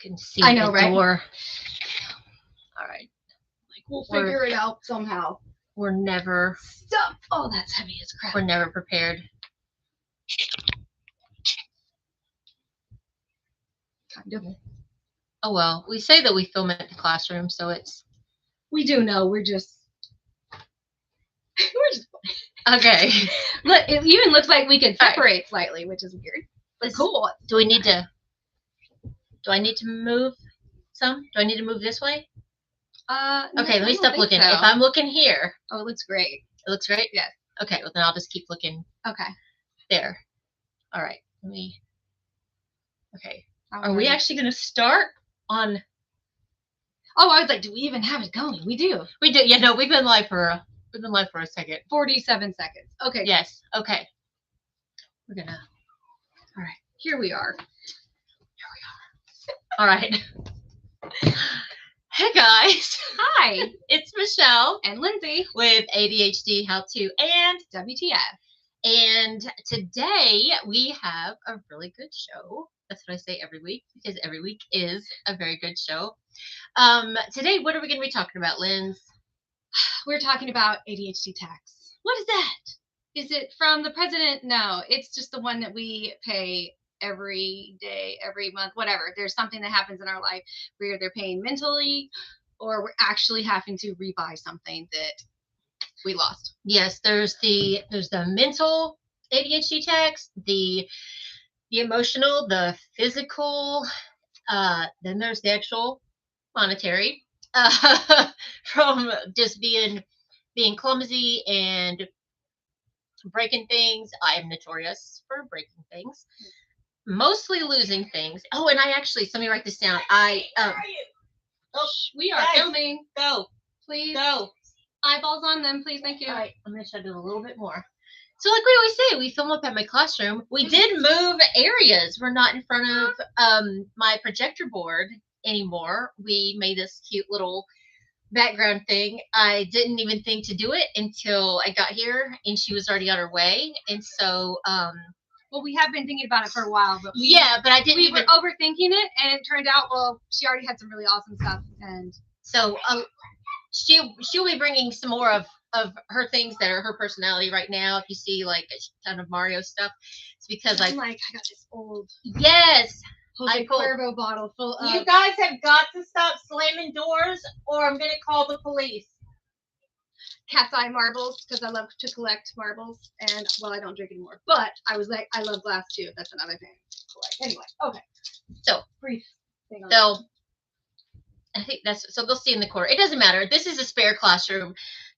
can see I know, the right? door. All right. Like we'll figure it out somehow. We're never. Stop. Oh, that's heavy as crap. We're never prepared. Kind of. Oh well, we say that we film at the classroom, so it's. We do know. We're just. Okay. Look, it even looks like we can separate slightly, which is weird. But cool. Do we need to? Do I need to move some? Do I need to move this way? Okay, let me stop looking. So. If I'm looking here. Oh, it looks great. It looks great? Yes. Okay, well then I'll just keep looking. Okay. There. All right. Let me. Okay. Are we actually going to start on? Oh, I was like, do we even have it going? We do. We do. Yeah, no, we've been live for a second. 47 seconds. Okay. Yes. Okay. We're gonna. All right. Here we are. All right. Hey guys. Hi. It's Michelle and Lindsay with ADHD How To and WTF. And today we have a really good show. That's what I say every week because every week is a very good show. Today, what are we going to be talking about, Linz? We're talking about ADHD Tax. What is that? Is it from the president? No, it's just the one that we pay every day, every month, whatever. There's something that happens in our life where they're paying mentally or we're actually having to rebuy something that we lost. Yes, there's the mental ADHD tax, the emotional, the physical, then there's the actual monetary from just being clumsy and breaking things. I am notorious for breaking things, mostly losing things. Oh, and I actually, so let me write this down. Oh, we are filming. Go. Please. Go. Eyeballs on them, please. Thank you. All right, I'm going to try to do a little bit more. So like we always say, we film up at my classroom. We did move areas. We're not in front of my projector board anymore. We made this cute little background thing. I didn't even think to do it until I got here and she was already on her way. And so, well, we have been thinking about it for a while, but but I didn't. We were overthinking it, and it turned out, well, she already had some really awesome stuff, and so she'll be bringing some more of her things that are her personality right now. If you see like a ton of Mario stuff, it's because I got this old Jose Cuervo bottle full of. You guys have got to stop slamming doors, or I'm gonna call the police. Cat's eye marbles, because I love to collect marbles, and well, I don't drink anymore, but I was like, I love glass too. That's another thing. Anyway, okay. So brief thing on that. I think so they'll see in the corner. It doesn't matter. This is a spare classroom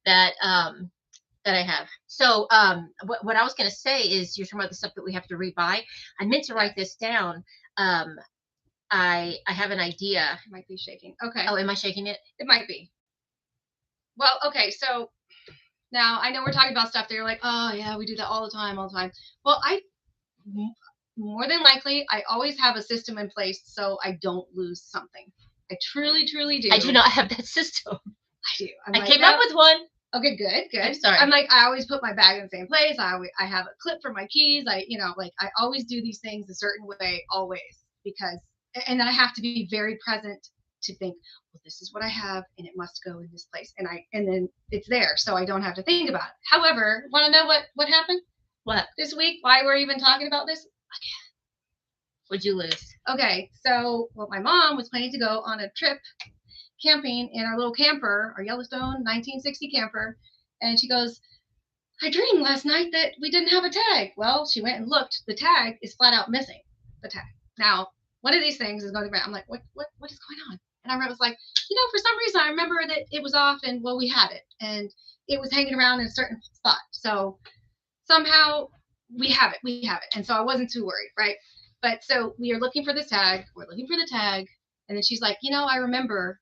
that I have. So what I was gonna say is you're talking about the stuff that we have to rebuy. I meant to write this down. I have an idea. It might be shaking. Okay. Oh, am I shaking it? It might be. Well, okay, so now I know we're talking about stuff that you're like, oh yeah, we do that all the time. Well, more than likely, I always have a system in place so I don't lose something. I truly do. I do not have that system. I do. I came up with one. Okay, good. I'm sorry. I'm like, I always put my bag in the same place. I have a clip for my keys. I always do these things a certain way, always, because, and then I have to be very present to think, well, this is what I have, and it must go in this place, and then it's there, so I don't have to think about it. However, want to know what happened? What this week? Why we're even talking about this again? What'd you lose? Okay, so my mom was planning to go on a trip camping in our little camper, our Yellowstone 1960 camper, and she goes, I dreamed last night that we didn't have a tag. Well, she went and looked. The tag is flat out missing. The tag. Now, one of these things is going to be. I'm like, what is going on? And I was like, for some reason I remember that it was off, and well, we had it, and it was hanging around in a certain spot. So somehow we have it, and so I wasn't too worried, right? But so we are looking for this tag. We're looking for the tag. And then she's like, I remember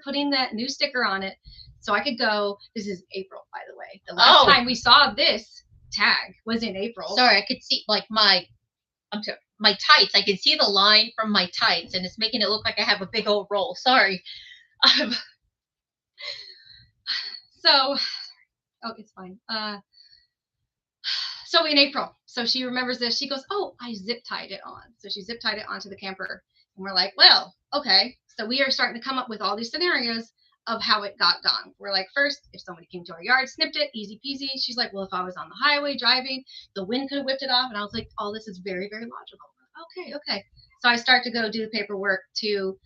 putting that new sticker on it so I could go. This is April, by the way. The last time we saw this tag was in April. Sorry, I could see like my tights. I can see the line from my tights, and it's making it look like I have a big old roll. Sorry. It's fine. So in April, so she remembers this. She goes, oh, I zip tied it on. So she zip tied it onto the camper, And we're like, well, okay. So we are starting to come up with all these scenarios of how it got gone. We're like, first, if somebody came to our yard, snipped it, easy peasy. She's like, well, if I was on the highway driving, the wind could have whipped it off. And I was like, all this is very, very logical. Okay. So I start to go do the paperwork to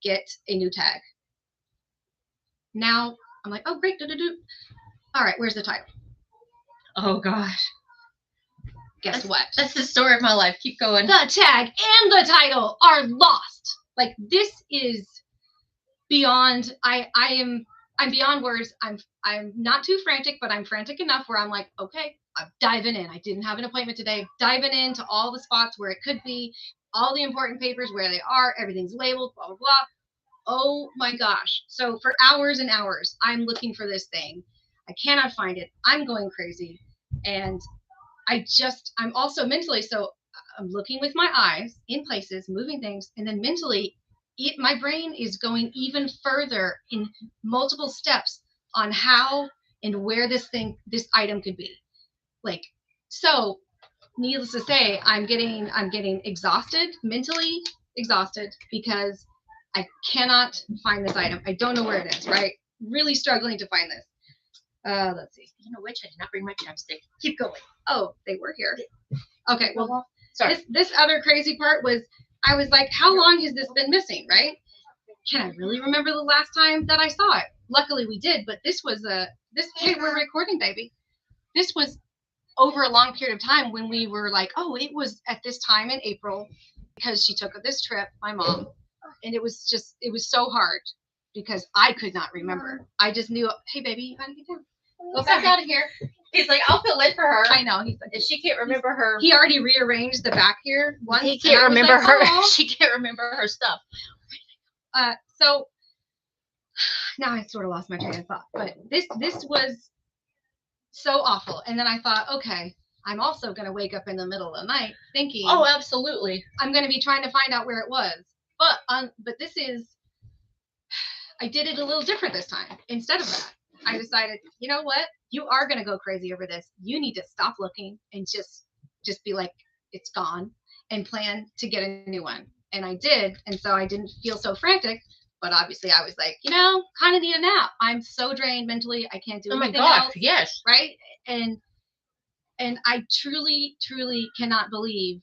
get a new tag. Now I'm like, oh, great. All right, where's the title? Oh, gosh. Guess what? That's the story of my life. Keep going. The tag and the title are lost. Like, this is beyond, I'm beyond words. I'm not too frantic, but I'm frantic enough where I'm like, okay, I'm diving in. I didn't have an appointment today. Diving into all the spots where it could be, all the important papers, where they are, everything's labeled, blah, blah, blah. Oh my gosh. So for hours and hours, I'm looking for this thing. I cannot find it. I'm going crazy. And I'm also mentally, so I'm looking with my eyes in places, moving things, and then mentally, my brain is going even further in multiple steps on how and where this item could be. Like, so needless to say, I'm getting exhausted, mentally exhausted, because I cannot find this item. I don't know where it is, right? Really struggling to find this. Let's see. You know which? I did not bring my chapstick. Keep going. Oh, they were here. Okay, well, sorry. This other crazy part was, I was like, how long has this been missing, right? Can I really remember the last time that I saw it? Luckily we did, but hey, we're recording, baby. This was over a long period of time when we were like, oh, it was at this time in April, because she took this trip, my mom, and it was so hard because I could not remember. I just knew, hey, baby, you gotta get down. Go back out of here. He's like, I'll fill in for her. I know. He's like, if she can't remember her. He already rearranged the back here once. He can't remember her. Oh. She can't remember her stuff. So now I sort of lost my train of thought, but this was so awful. And then I thought, okay, I'm also going to wake up in the middle of the night thinking, oh, absolutely, I'm going to be trying to find out where it was. But I did it a little different this time. Instead of that, I decided, you know what? You are going to go crazy over this. You need to stop looking and just be like, it's gone, and plan to get a new one. And I did. And so I didn't feel so frantic, but obviously I was like, kind of need a nap. I'm so drained mentally. I can't do anything else. Yes. Right. And I truly, truly cannot believe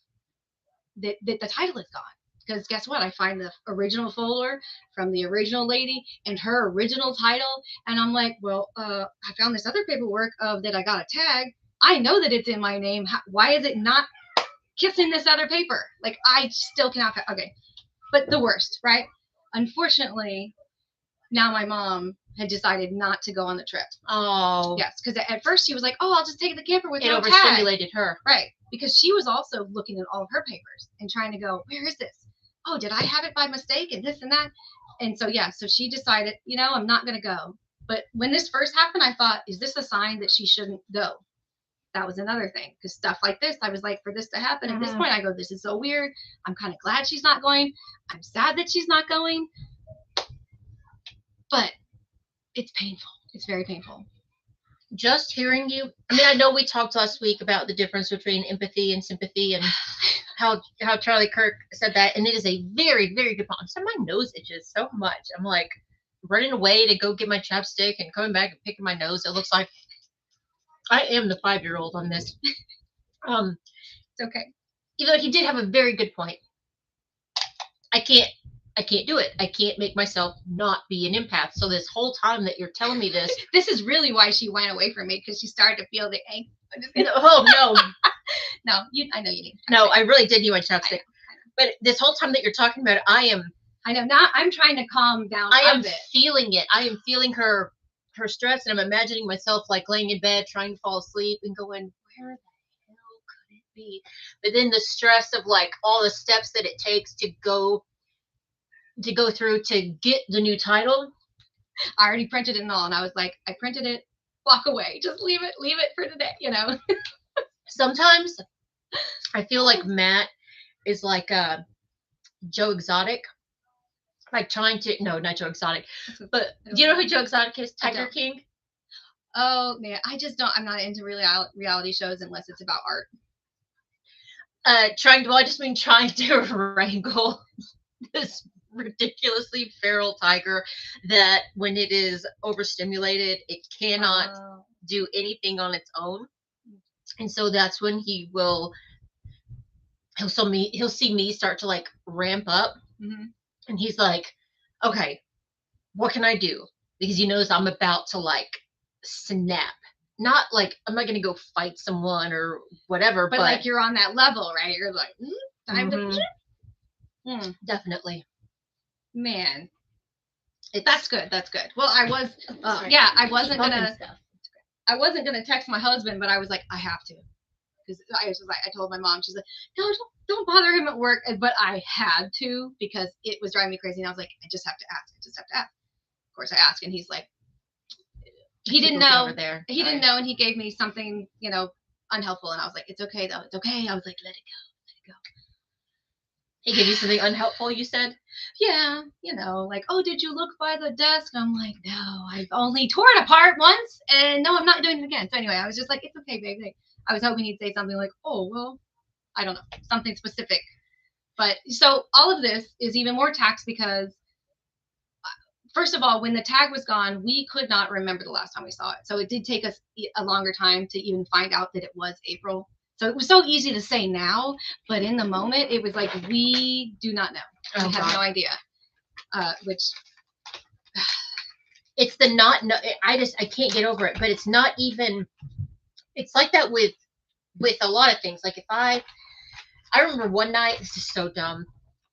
that the title is gone. Because guess what? I find the original folder from the original lady and her original title. And I'm like, well, I found this other paperwork that I got a tag. I know that it's in my name. Why is it not kissing this other paper? Like, I still cannot. Okay. But the worst, right? Unfortunately, now my mom had decided not to go on the trip. Oh. Yes. Because at first she was like, oh, I'll just take the camper with no tag. It overstimulated her. Right. Because she was also looking at all of her papers and trying to go, where is this? Oh, did I have it by mistake and this and that? And so, yeah, so she decided, I'm not going to go. But when this first happened, I thought, is this a sign that she shouldn't go? That was another thing. Because stuff like this, I was like, for this to happen at this point, I go, this is so weird. I'm kind of glad she's not going. I'm sad that she's not going. But it's painful. It's very painful. Just hearing you, I know we talked last week about the difference between empathy and sympathy, and how Charlie Kirk said that, and it is a very, very good point. So my nose itches so much. I'm like running away to go get my chapstick and coming back and picking my nose. It looks like I am the 5-year-old on this. It's okay. Even though he did have a very good point. I can't do it. I can't make myself not be an empath. So this whole time that you're telling me this. This is really why she went away from me, because she started to feel the ache. Oh, no. No, I know you need. No, I really did need my chapstick. I know. But this whole time that you're talking about it, I know. Now I'm trying to calm down. I am feeling it. I am feeling her stress, and I'm imagining myself like laying in bed trying to fall asleep and going, where the hell could it be? But then the stress of like all the steps that it takes to go through to get the new title. I already printed it and all, and I was like, I printed it, walk away, just leave it for today, Sometimes I feel like Matt is like Joe Exotic, like trying to, no, not Joe Exotic, but do you know who Joe Exotic is? Tiger King. Oh man, I'm not into reality shows unless it's about art. Trying to wrangle this ridiculously feral tiger that when it is overstimulated, it cannot do anything on its own. And so that's when he'll see me start to like ramp up. And he's like, okay, what can I do? Because he knows I'm about to like snap. Not like I'm not gonna go fight someone or whatever, but like you're on that level, right? You're like, time to definitely. Man, that's good. That's good. Well, I wasn't gonna text my husband, but I was like, I have to, because I told my mom. She's like, no, don't bother him at work, but I had to because it was driving me crazy, and I was like, I just have to ask. Of course, I asked, and he's like, he didn't know. He didn't know, and he gave me something, unhelpful, and I was like, it's okay though. It's okay. I was like, let it go. He gave you something unhelpful, you said? Yeah, like, oh, did you look by the desk? I'm like, no, I've only tore it apart once, and no, I'm not doing it again. So anyway, I was just like, it's okay, baby. I was hoping he'd say something like, oh, well, I don't know, something specific. But so all of this is even more tax because, first of all, when the tag was gone, we could not remember the last time we saw it. So it did take us a longer time to even find out that it was April. So it was so easy to say now, but in the moment, it was like, we do not know. We have no idea. Which it's the not no. I can't get over it. But it's not even. It's like that with a lot of things. Like if I remember one night. This is so dumb.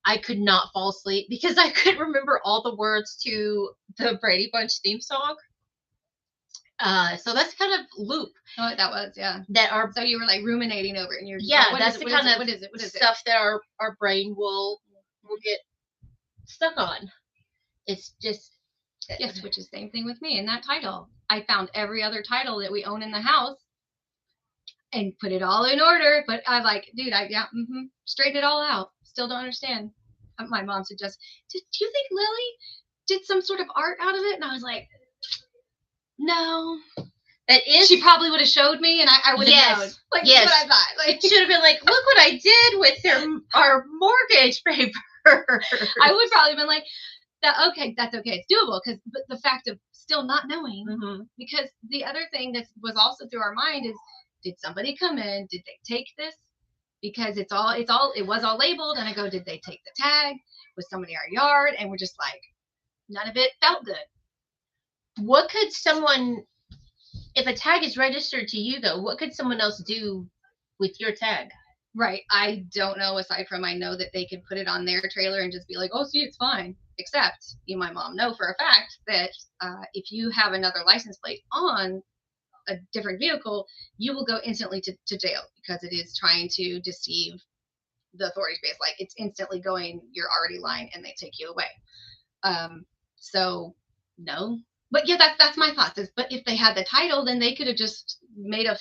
I could not fall asleep because I couldn't remember all the words to the Brady Bunch theme song. So that's kind of loop. Oh, that was, yeah. So you were like ruminating over it, and you're just like, that's the kind of what is it? Stuff that our brain will get stuck on. It's just yes, which is the same thing with me. And that title, I found every other title that we own in the house and put it all in order. But I'm like, dude, straighten it all out. Still don't understand. My mom suggests, do you think Lily did some sort of art out of it? And I was like, no. She probably would have showed me, and I would have known. Like, yes. What I thought. Like, it should have been like, look what I did with our mortgage paper. I would probably have been like, that's okay. It's doable, but the fact of still not knowing, because the other thing that was also through our mind is, did somebody come in? Did they take this? Because it was all labeled, and I go, did they take the tag? Was somebody in our yard? And we're just like, none of it felt good. What could someone, if a tag is registered to you though, what could someone else do with your tag? Right. I don't know, aside from I know that they could put it on their trailer and just be like, oh, see, it's fine. Except my mom know for a fact that if you have another license plate on a different vehicle, you will go instantly to jail because it is trying to deceive the authorities. Based, like, it's instantly going, you're already lying, and they take you away. So no. But yeah, that's my thoughts. But if they had the title, then they could have just made a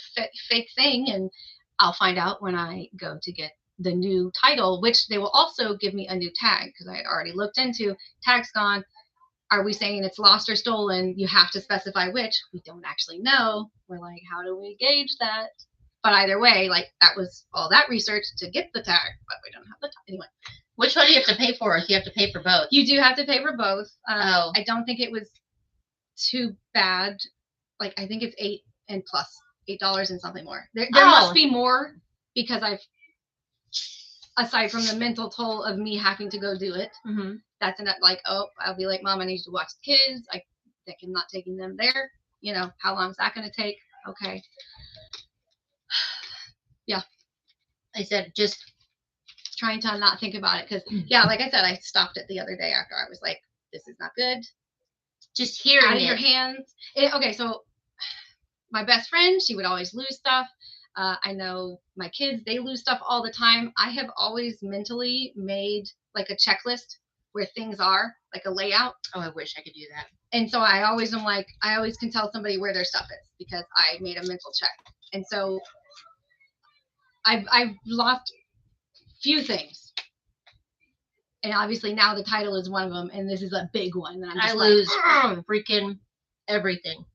fake thing, and I'll find out when I go to get the new title, which they will also give me a new tag because I had already looked into tag's gone. Are we saying it's lost or stolen? You have to specify which. We don't actually know. We're like, how do we gauge that? But either way, like, that was all that research to get the tag, but we don't have the tag anyway. Which one do you have to pay for? If you have to pay for both, you do have to pay for both. I don't think it was too bad. Like, I think it's $8 and something more. There must be more because aside from the mental toll of me having to go do it, that's enough. Like, oh, I'll be like, Mom, I need you to watch the kids. I think I'm not taking them there. How long is that going to take? Okay. Yeah. I said, just trying to not think about it because, yeah, like I said, I stopped it the other day after I was like, this is not good. Just hearing out of your hands. Okay, so my best friend, she would always lose stuff. I know my kids, they lose stuff all the time. I have always mentally made like a checklist where things are, like a layout. Oh, I wish I could do that. And so I always can tell somebody where their stuff is because I made a mental check. And so I've lost few things. And obviously now the title is one of them, and this is a big one. And I lose freaking everything.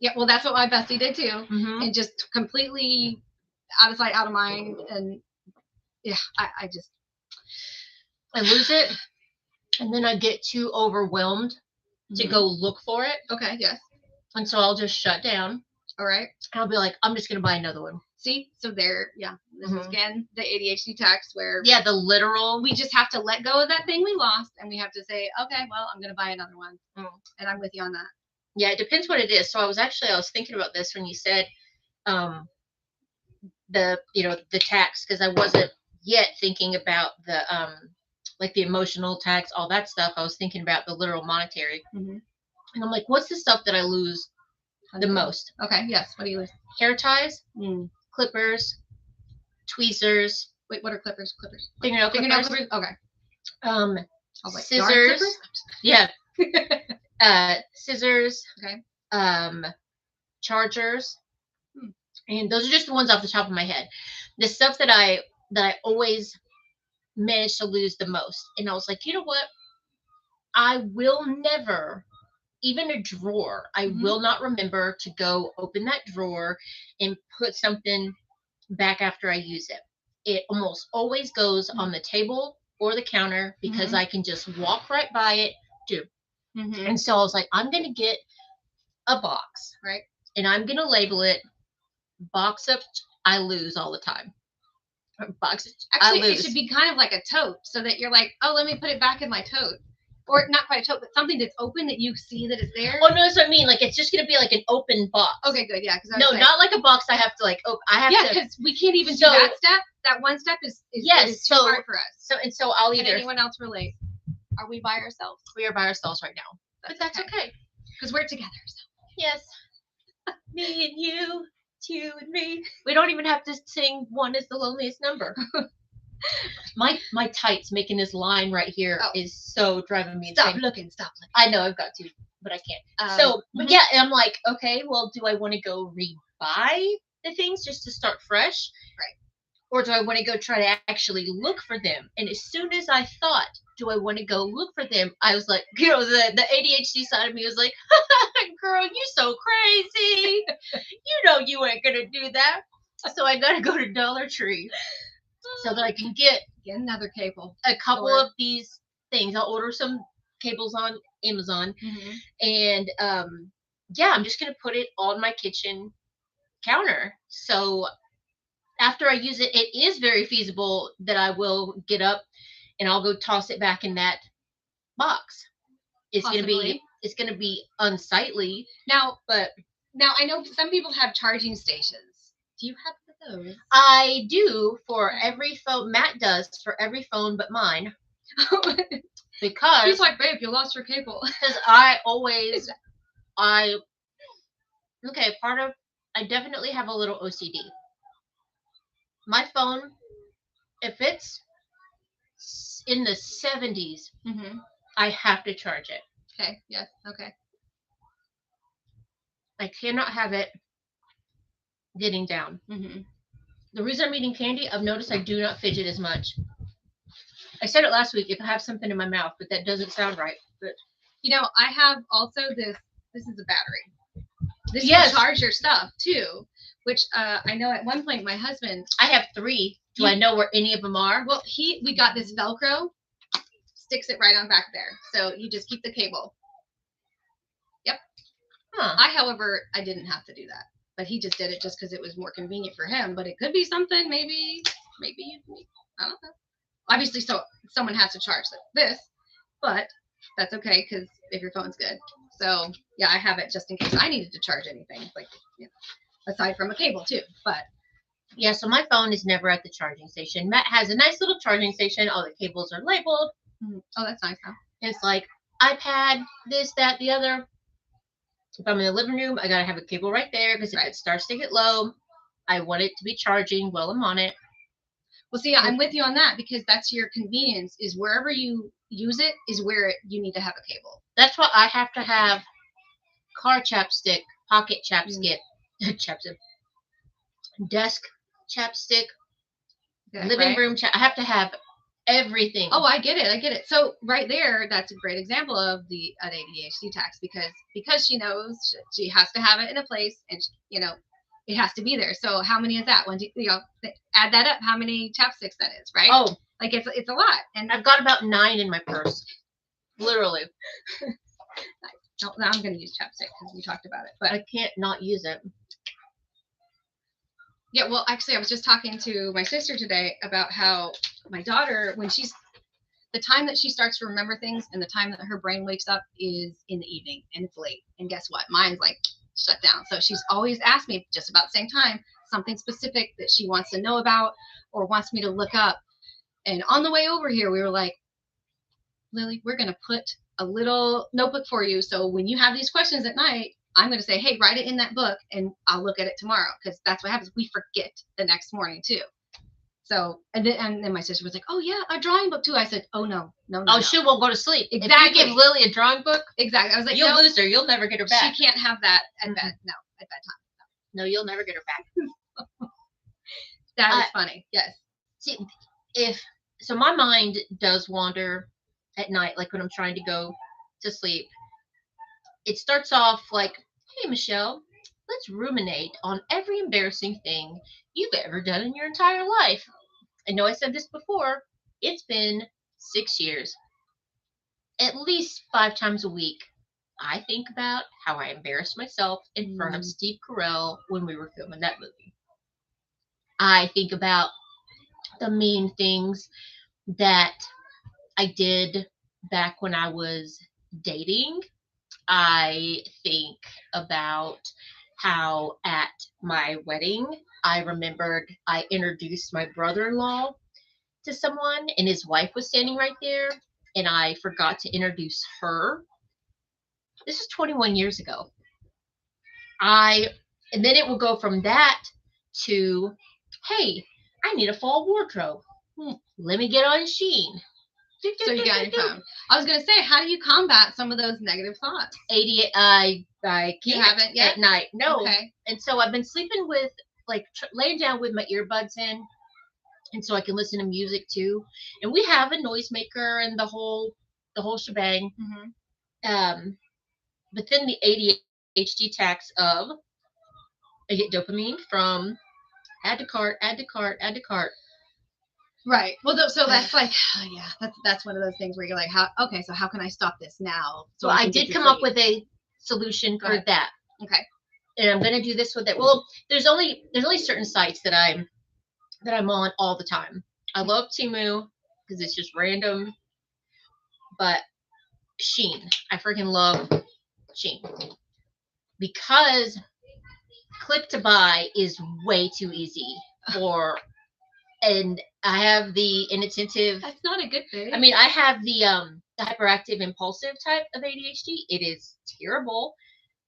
Yeah, well, that's what my bestie did too, and just completely out of sight, out of mind, and yeah, I just. I lose it, and then I get too overwhelmed to go look for it. Okay, yes. And so I'll just shut down. All right. I'll be like, I'm just going to buy another one. See? So there, this is again the ADHD tax where the literal. We just have to let go of that thing we lost, and we have to say, okay, well, I'm going to buy another one. And I'm with you on that. Yeah, it depends what it is. So I was thinking about this when you said the tax, because I wasn't yet thinking about the like the emotional tax, all that stuff. I was thinking about the literal monetary. And I'm like, what's the stuff that I lose the most? Okay, yes. What do you lose? Hair ties, clippers, tweezers. Wait, what are clippers? Clippers. Fingernail clippers. Okay. Scissors. Yeah. Scissors. Okay. Chargers. And those are just the ones off the top of my head. The stuff that I always manage to lose the most. And I was like, you know what? I will never, even a drawer, I will not remember to go open that drawer and put something back after I use it. It almost always goes on the table or the counter because I can just walk right by it, do. And so I was like, I'm going to get a box. Right. And I'm going to label it box of I lose all the time. Box Actually, I lose. It should be kind of like a tote so that you're like, oh, let me put it back in my tote. Or not quite a tote, but something that's open that you see that it's there. Oh, no, that's what I mean. Like, it's just going to be like an open box. Okay, good. Yeah. No, not like a box I have to like open. Yeah, because we can't even do that step. That one step is too hard for us. So I'll either. Can anyone else relate? Are we by ourselves? We are by ourselves right now. But that's okay. Because we're together. So. Yes. Me and you. You and me. We don't even have to sing One is the Loneliest Number. My tights making this line right here is so driving me insane. Stop looking. I know I've got to, but I can't. But yeah, and I'm like, okay, well, do I want to go rebuy the things just to start fresh? Right. Or do I want to go try to actually look for them? And as soon as I thought, do I want to go look for them? I was like, the ADHD side of me was like, girl, you so crazy. You know you ain't going to do that. So I got to go to Dollar Tree so that I can get another cable. A couple of these things. I'll order some cables on Amazon. And I'm just going to put it on my kitchen counter. So after I use it, it is very feasible that I will get up and I'll go toss it back in that box. It's going to be unsightly. Now I know some people have charging stations. Do you have those? I do for every phone. Matt does for every phone but mine. Because he's like, babe, you lost your cable. Because I definitely have a little OCD. My phone, if it's in the 70s, I have to charge it. Okay. Yes. Okay. I cannot have it getting down. The reason I'm eating candy, I've noticed I do not fidget as much. I said it last week, if I have something in my mouth, but that doesn't sound right. But I have also this is a battery. This will charge your stuff too, which I know at one point my husband. I have 3. Do I know where any of them are? Well, we got this Velcro, sticks it right on back there. So you just keep the cable. Yep. However, I didn't have to do that. But he just did it just because it was more convenient for him. But it could be something, maybe, I don't know. Obviously, so someone has to charge this, but that's okay because if your phone's good. So, yeah, I have it just in case I needed to charge anything, aside from a cable too. But, yeah, so my phone is never at the charging station. Matt has a nice little charging station. All the cables are labeled. Oh, that's nice, huh? It's like iPad, this, that, the other. If I'm in the living room, I got to have a cable right there because if it starts to get low, I want it to be charging while I'm on it. Well, see, I'm with you on that because that's your convenience is wherever you use it is where you need to have a cable. That's why I have to have car chapstick, pocket chapstick, desk chapstick, living room I have to have everything. Oh, I get it. So right there, that's a great example of an ADHD tax because she knows she has to have it in a place and it has to be there. So how many is that? Add that up. How many chapsticks that is, right? Oh, like it's a lot. And I've got about 9 in my purse. Literally. No, I'm going to use chapstick because we talked about it, but I can't not use it. Yeah, well, actually, I was just talking to my sister today about how my daughter, the time that she starts to remember things and the time that her brain wakes up is in the evening, and it's late. And guess what? Mine's like shut down. So she's always asked me just about the same time something specific that she wants to know about or wants me to look up. And on the way over here, we were like, Lily, we're going to put a little notebook for you. So when you have these questions at night, I'm going to say, hey, write it in that book and I'll look at it tomorrow. Because that's what happens. We forget the next morning too. So, and then my sister was like, oh yeah, a drawing book too. I said, oh no. Oh, she won't go to sleep. Exactly. If you give Lily a drawing book, exactly. I was like, you'll lose her. You'll never get her back. She can't have that at bed. No, at bedtime. No, you'll never get her back. That is funny. Yes. See, so my mind does wander at night, like when I'm trying to go to sleep. It starts off like, hey, Michelle, let's ruminate on every embarrassing thing you've ever done in your entire life. I know I said this before. It's been 6 years. At least 5 times a week, I think about how I embarrassed myself in front of Steve Carell when we were filming that movie. I think about the mean things that I did back when I was dating. I think about how at my wedding, I remembered I introduced my brother-in-law to someone and his wife was standing right there and I forgot to introduce her. This is 21 years ago. And then it will go from that to, hey, I need a fall wardrobe. Let me get on Shein. So you got your phone. I was going to say, how do you combat some of those negative thoughts? I can't. You haven't yet? At night. No. Okay. And so I've been sleeping with, laying down with my earbuds in, and so I can listen to music too. And we have a noisemaker and the whole shebang. Mm-hmm. But then the ADHD tax of I get dopamine from add to cart, add to cart, add to cart. Right. Well, so that's like, that's one of those things where you're like, so how can I stop this now? So I did come up with a solution for that. Okay. And I'm going to do this with it. Well, there's only certain sites that I'm on all the time. I love Temu because it's just random. But Shein, I freaking love Shein because click to buy is way too easy and I have the inattentive. That's not a good thing. I mean, I have the hyperactive impulsive type of ADHD. It is terrible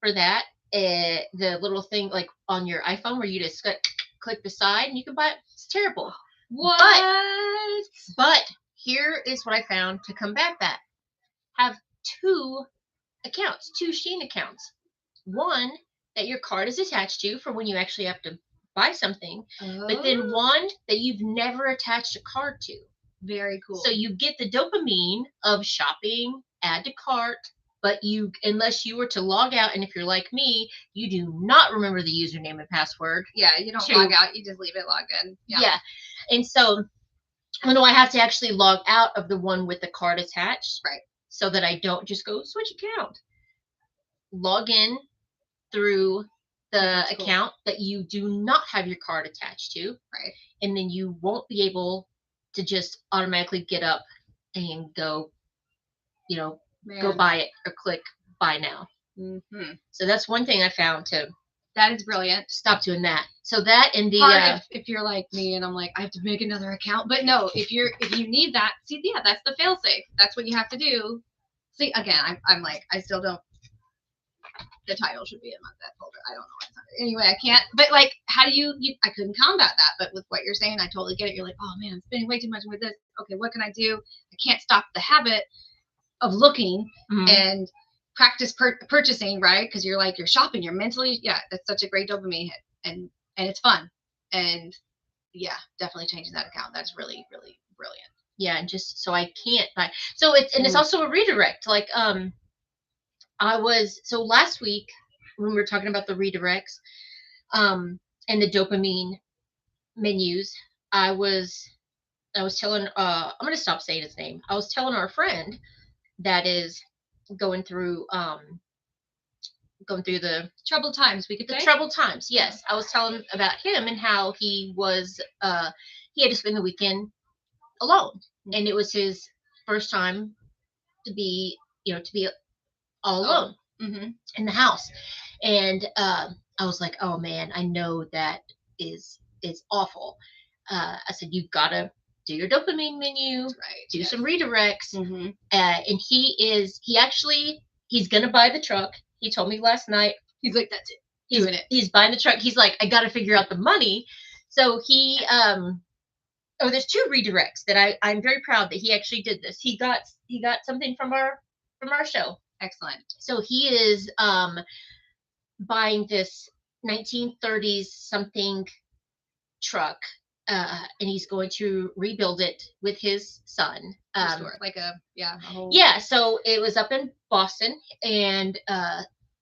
for that. The little thing like on your iPhone where you just click the side and you can buy it. It's terrible. What? But here is what I found to combat that. Have 2 accounts, 2 Shein accounts. One that your card is attached to for when you actually have to buy something, but then one that you've never attached a card to. Very cool. So you get the dopamine of shopping, add to cart, but unless you were to log out, and if you're like me, you do not remember the username and password. Yeah, you don't log out, you just leave it logged in. Yeah. And so, I have to actually log out of the one with the card attached. Right. So that I don't just go switch account. Log in through the account that you do not have your card attached to. Right. And then you won't be able to just automatically get up and go, go buy it or click buy now. Mm-hmm. So that's one thing I found to. That is brilliant. Stop doing that. So that and the if you're like me and I'm like I have to make another account, but no, if you need that, that's the fail safe. That's what you have to do. See, again, I'm like I still don't. The title should be in that folder. I don't know what's on it. Anyway, I can't. But like, how do you? I couldn't combat that. But with what you're saying, I totally get it. You're like, oh man, I'm spending way too much with this. Okay, what can I do? I can't stop the habit of looking and practice purchasing, right? Because you're shopping. You're mentally, that's such a great dopamine hit, and it's fun, and definitely changing that account. That's really, really brilliant. Yeah, and just so I can't buy. So it's also a redirect. Like so last week when we were talking about the redirects, and the dopamine menus, I was telling I'm gonna stop saying his name. I was telling our friend that is going through the troubled times, we could say. Troubled times. Yes, I was telling him about him and how he was he had to spend the weekend alone, and it was his first time to be all alone in the house. And I was like, oh man, I know that is awful. I said, you've got to do your dopamine menu, do some redirects. And he's going to buy the truck. He told me last night. He's like, that's it. Doing it. He's buying the truck. He's like, I got to figure out the money. So he, there's 2 redirects that I'm very proud that he actually did this. He got something from our show. Excellent. So he is buying this 1930s something truck, and he's going to rebuild it with his son. Like a whole... Yeah. So it was up in Boston, and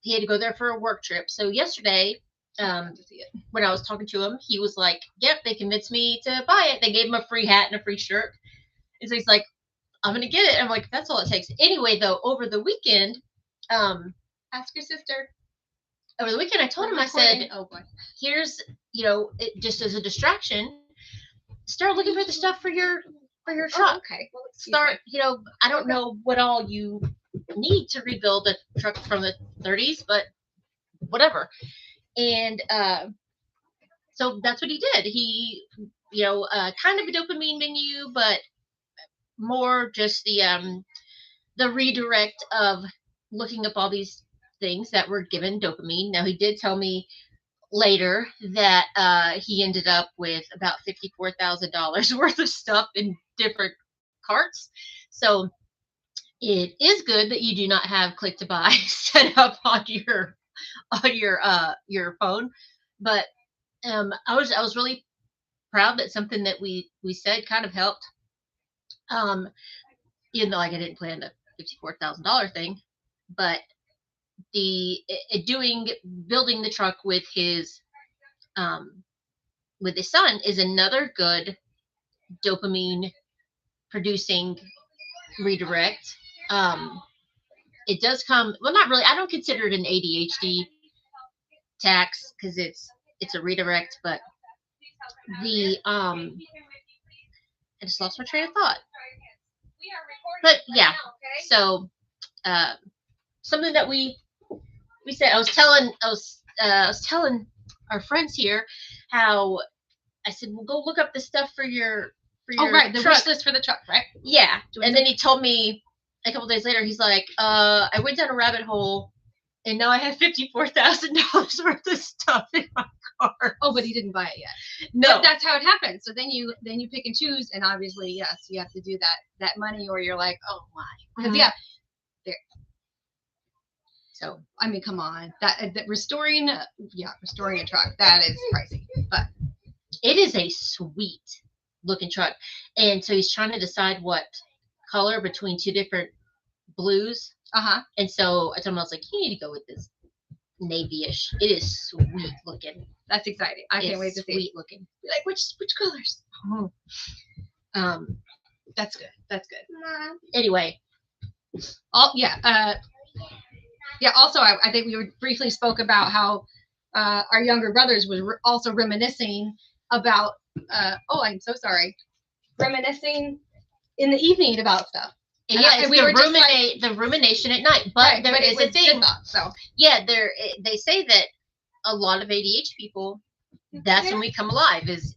he had to go there for a work trip. So yesterday, when I was talking to him, he was like, "Yep, they convinced me to buy it. They gave him a free hat and a free shirt." And so he's like, I'm gonna get it. I'm like, that's all it takes. Anyway, though, over the weekend, ask your sister. Over the weekend, I told him, I said, "Oh boy, here's just as a distraction, start looking for the stuff for your truck. Oh, okay, well, start. I don't know what all you need to rebuild a truck from the 30s, but whatever." And so that's what he did. He, kind of a dopamine menu, but more just the redirect of looking up all these things that were given dopamine. Now, he did tell me later that he ended up with about $54,000 worth of stuff in different carts. So it is good that you do not have click to buy set up on your phone. But I was really proud that something that we said kind of helped. Even though I didn't plan the $54,000 thing, but building the truck with his son is another good dopamine producing redirect. It does come, well, not really. I don't consider it an ADHD tax because it's a redirect, but I just lost my train of thought. But yeah, so something that we said, I was telling our friends here how I said, well, go look up the stuff for your the truck. wish list for the truck, right? Yeah. And then he told me a couple days later, he's like, I went down a rabbit hole and now I have $54,000 worth of stuff in my car. Oh, but he didn't buy it yet. No. But that's how it happens. So then you pick and choose, and obviously, yes, you have to do that money, or you're like, oh my, because So I mean, come on, that restoring a truck, that is pricey, but it is a sweet looking truck. And so he's trying to decide what color between 2 different blues. And so I told him, I was like, you need to go with this navy-ish. It is sweet looking. That's exciting. I can't wait to see. Sweet looking. You're like, which colors? Oh. That's good. That's good. Anyway. Also, I think we briefly spoke about how our younger brothers was also reminiscing about. I'm so sorry. Reminiscing in the evening about stuff. And it's the rumination at night. But there is a thing. So yeah, they say that a lot of ADHD people, that's when we come alive is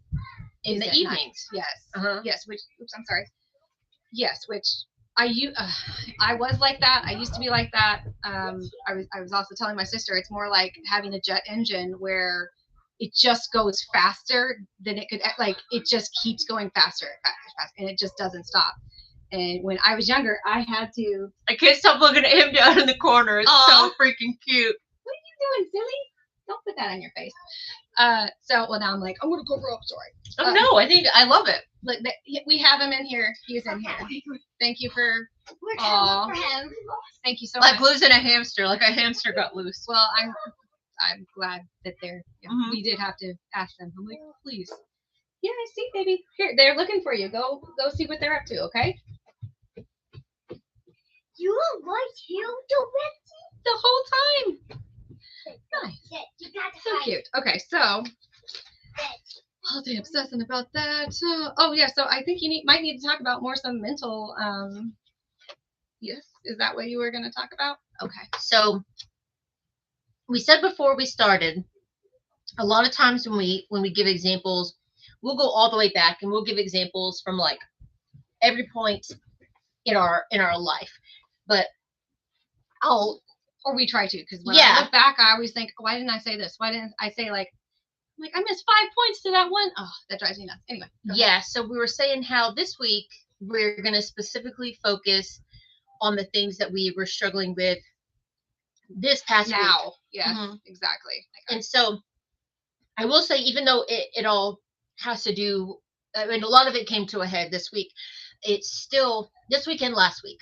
in the evenings. Night. Yes. Yes. Which. Oops. I'm sorry. Yes. Which. I was like that. I used to be like that. I was also telling my sister it's more like having a jet engine where it just goes faster than it could. Like it just keeps going faster, and it just doesn't stop. And when I was younger, I can't stop looking at him down in the corner. It's so freaking cute. What are you doing, silly? Don't put that on your face. Now I'm like, I'm gonna go rope. Sorry. Oh no, I think I love it. Look, we have him in here. He's in here. Thank you for. Thank you so much. Like losing a hamster. Like a hamster got loose. Well, I'm glad that they're. Yeah, Mhm. We did have to ask them. I'm like, please. Yeah, I see, baby. Here, they're looking for you. Go see what they're up to. Okay. You were right here to The whole time. Nice. You got to So hide. cute. Okay, so all day obsessing about that. Oh yeah, so I think you might need to talk about more some mental. Yes, is that what you were going to talk about? Okay. So we said before we started, a lot of times when we give examples, we'll go all the way back and we'll give examples from like every point in our life. But Or we try to, because when Yeah. I look back, I always think, why didn't I say this? Why didn't I say like I missed 5 points to that one? Oh, that drives me nuts. Anyway. Yeah. So we were saying how this week we're going to specifically focus on the things that we were struggling with this past week. Now, yes, Mhm. exactly. And so I will say, even though it all has to do, I mean, a lot of it came to a head this week. It's still this week and last week.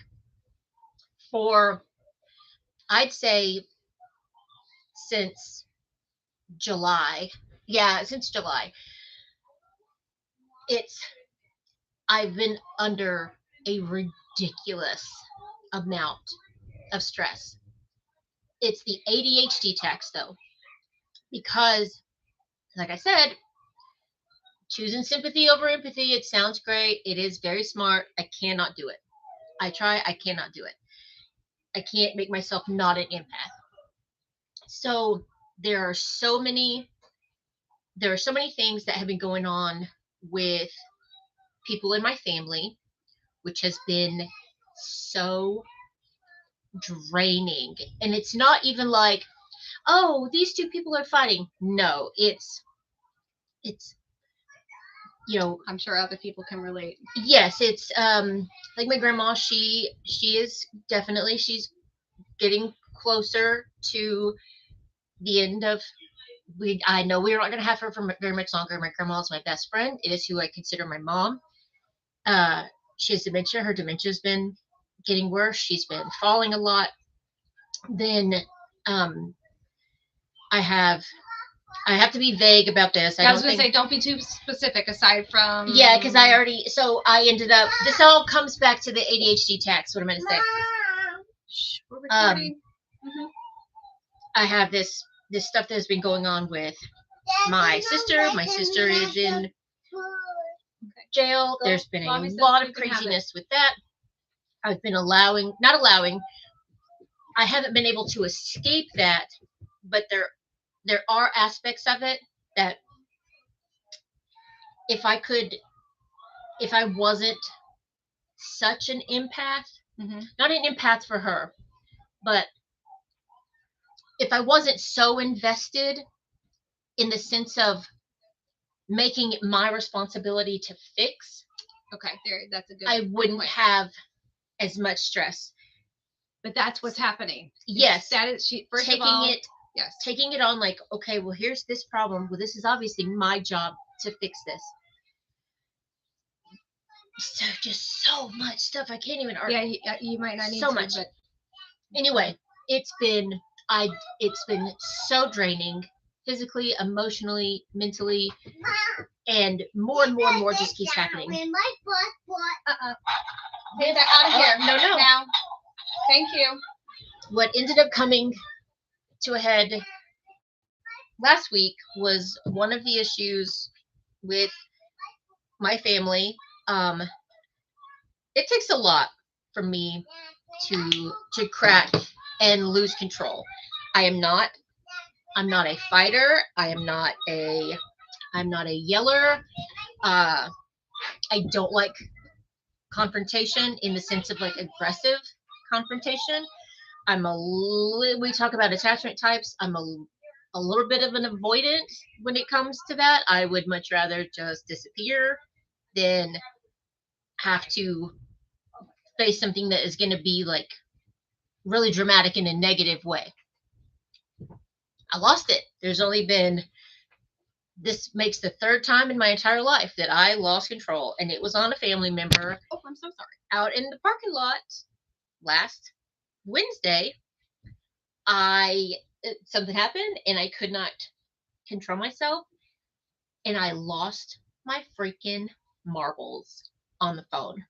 For, I'd say, since July. Yeah, since July. I've been under a ridiculous amount of stress. It's the ADHD tax, though, because, like I said, choosing sympathy over empathy, it sounds great. It is very smart. I cannot do it. I try, I cannot do it. I can't make myself not an empath. So there are so many things that have been going on with people in my family, which has been so draining. And it's not even like, oh, these two people are fighting. No, it's I'm sure other people can relate. Yes, it's like my grandma, she is definitely, she's getting closer to the end of, I know we're not going to have her for very much longer. My grandma is my best friend. It is who I consider my mom. She has dementia. Her dementia's been getting worse. She's been falling a lot. Then I have to be vague about this. I was going to say, don't be too specific aside from. Yeah, because I ended up, this all comes back to the ADHD tax. What am I going to say? Shh, we're recording. I have this stuff that has been going on with my sister. My sister is in jail. There's been a lot of craziness with that. I've been not allowing. I haven't been able to escape that, but there are aspects of it that if I wasn't such an empath, not an empath for her, but if I wasn't so invested in the sense of making it my responsibility to fix, that's a good. I wouldn't have as much stress. But that's what's happening. Yes, that is first taking of all, it. Yes, taking it on like, okay, well, here's this problem. Well, this is obviously my job to fix this. So just so much stuff. I can't even argue. Yeah, you might not need so to, much. But anyway, it's been so draining, physically, emotionally, mentally, and more just keeps happening. Get that out of here. No. Now. Thank you. What ended up coming to a head last week was one of the issues with my family. It takes a lot for me to crack and lose control. I'm not a fighter. I'm not a yeller. I don't like confrontation in the sense of like aggressive confrontation. We talk about attachment types. I'm a little bit of an avoidant when it comes to that. I would much rather just disappear than have to face something that is going to be like really dramatic in a negative way. I lost it. There's only been, this makes the third time in my entire life that I lost control, and it was on a family member. Oh, I'm so sorry. Out in the parking lot last Wednesday. I something happened and I could not control myself, and I lost my freaking marbles on the phone.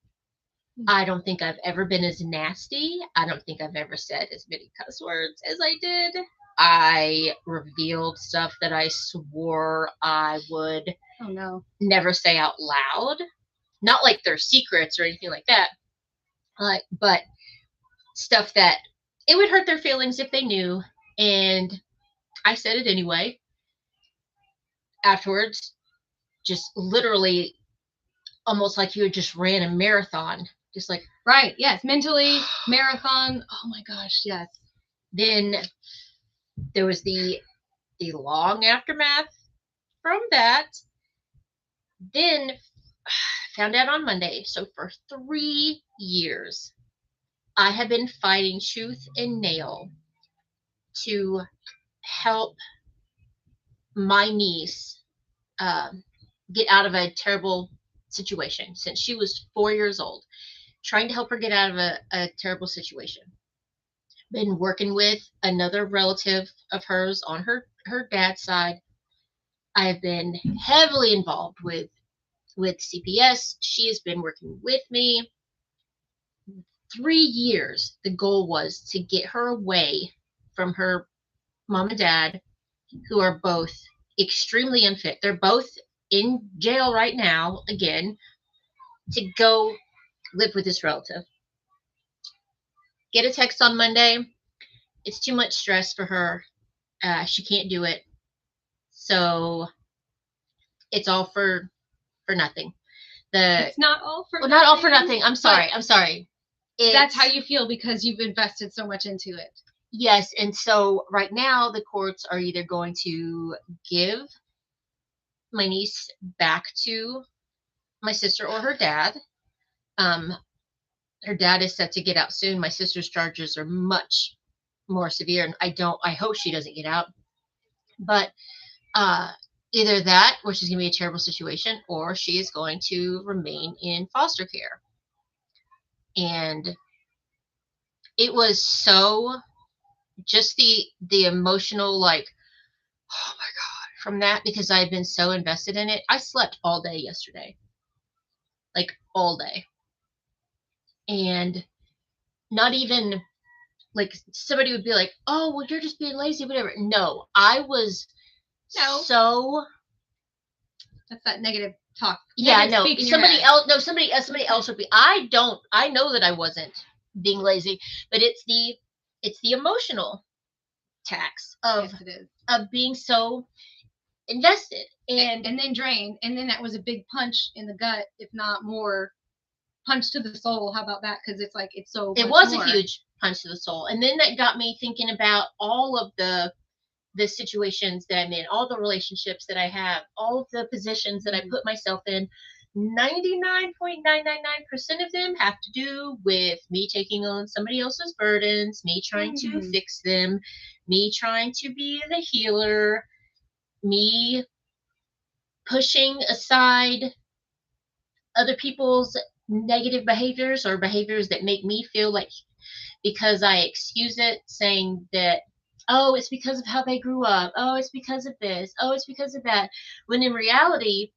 I don't think I've ever been as nasty. I don't think I've ever said as many cuss words as I did. I revealed stuff that I swore I would Oh no. never say out loud. Not like they're secrets or anything like that. But stuff that it would hurt their feelings if they knew. And I said it anyway. Afterwards, just literally almost like you had just ran a marathon. Just like, Right. Yes. Mentally, marathon. Oh my gosh. Yes. then there was the long aftermath from that. Then found out on Monday. So for 3 years, I have been fighting tooth and nail to help my niece get out of a terrible situation since she was 4 years old. Trying to help her get out of a terrible situation. Been working with another relative of hers on her dad's side. I have been heavily involved with CPS. She has been working with me. 3 years, the goal was to get her away from her mom and dad, who are both extremely unfit. They're both in jail right now, again, to go live with this relative. Get a text on Monday. It's too much stress for her. She can't do it. So it's all for nothing. It's not all for well, nothing. not all for nothing. I'm sorry. That's how you feel because you've invested so much into it. Yes, and so right now the courts are either going to give my niece back to my sister or her dad. Her dad is set to get out soon. My sister's charges are much more severe, and I hope she doesn't get out. But either that, which is going to be a terrible situation, or she is going to remain in foster care. And it was so just the emotional, like, oh my God, from that, because I had been so invested in it. I slept all day yesterday, like all day. And not even like somebody would be like, oh, well, you're just being lazy, whatever. No, I was so. That's that negative talk. Yeah, negative no. speak in your Somebody head. else. No, somebody else would be. I know that I wasn't being lazy, but it's the emotional tax of Yes, it is. of being so invested and then drained, and then that was a big punch in the gut, if not more. Punch to the soul. How about that? Because it's like it's so. It was a huge punch to the soul, and then that got me thinking about all of the situations that I'm in, all the relationships that I have, all of the positions that I put myself in. 99.999% of them have to do with me taking on somebody else's burdens, me trying to fix them, me trying to be the healer, me pushing aside other people's negative behaviors or behaviors that make me feel like, because I excuse it, saying that, oh, it's because of how they grew up. Oh, it's because of this. Oh, it's because of that. When in reality,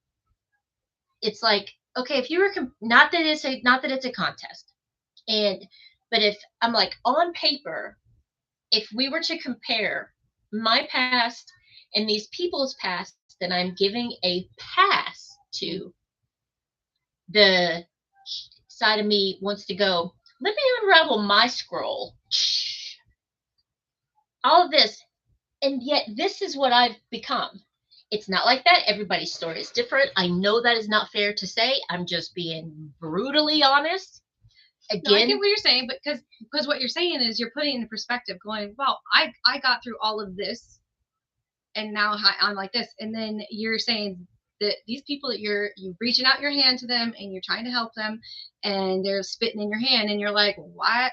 it's like, okay, if you were not that it's a contest, but if I'm like on paper, if we were to compare my past and these people's past that I'm giving a pass to, the side of me wants to go, let me unravel my scroll. All of this, and yet this is what I've become. It's not like that. Everybody's story is different. I know that is not fair to say. I'm just being brutally honest. Again, no, I get what you're saying, but because what you're saying is you're putting it in perspective, going, well, I got through all of this, and now I'm like this, and then you're saying that these people that you're reaching out your hand to them and you're trying to help them, and they're spitting in your hand, and you're like, what?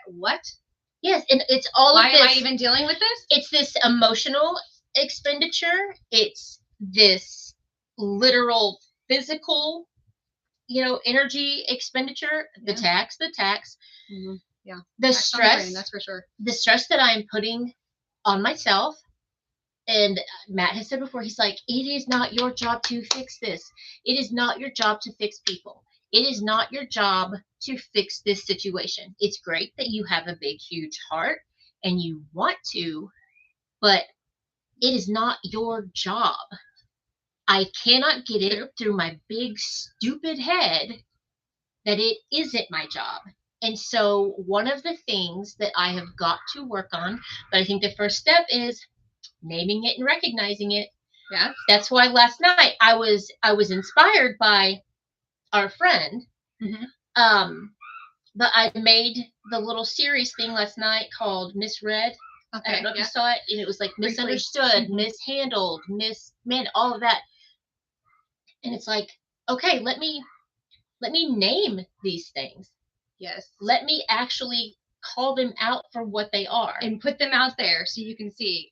Yes, and it's all Why of this. am I even dealing with this? It's this emotional expenditure. It's this literal physical, energy expenditure. The tax. Mm-hmm. Yeah. The tax stress. brain, that's for sure. The stress that I am putting on myself and Matt has said before, he's like, it is not your job to fix this. It is not your job to fix people. It is not your job to fix this situation. It's great that you have a big, huge heart and you want to, but it is not your job. I cannot get it through my big, stupid head that it isn't my job. And so one of the things that I have got to work on, but I think the first step is naming it and recognizing it. Yes. That's why last night I was inspired by our friend. Mm-hmm. But I made the little series thing last night called Misread. Okay. I don't know if you saw it, and it was like Briefly. misunderstood, mishandled, all of that. And it's like, okay, let me name these things. Yes. Let me actually call them out for what they are and put them out there so you can see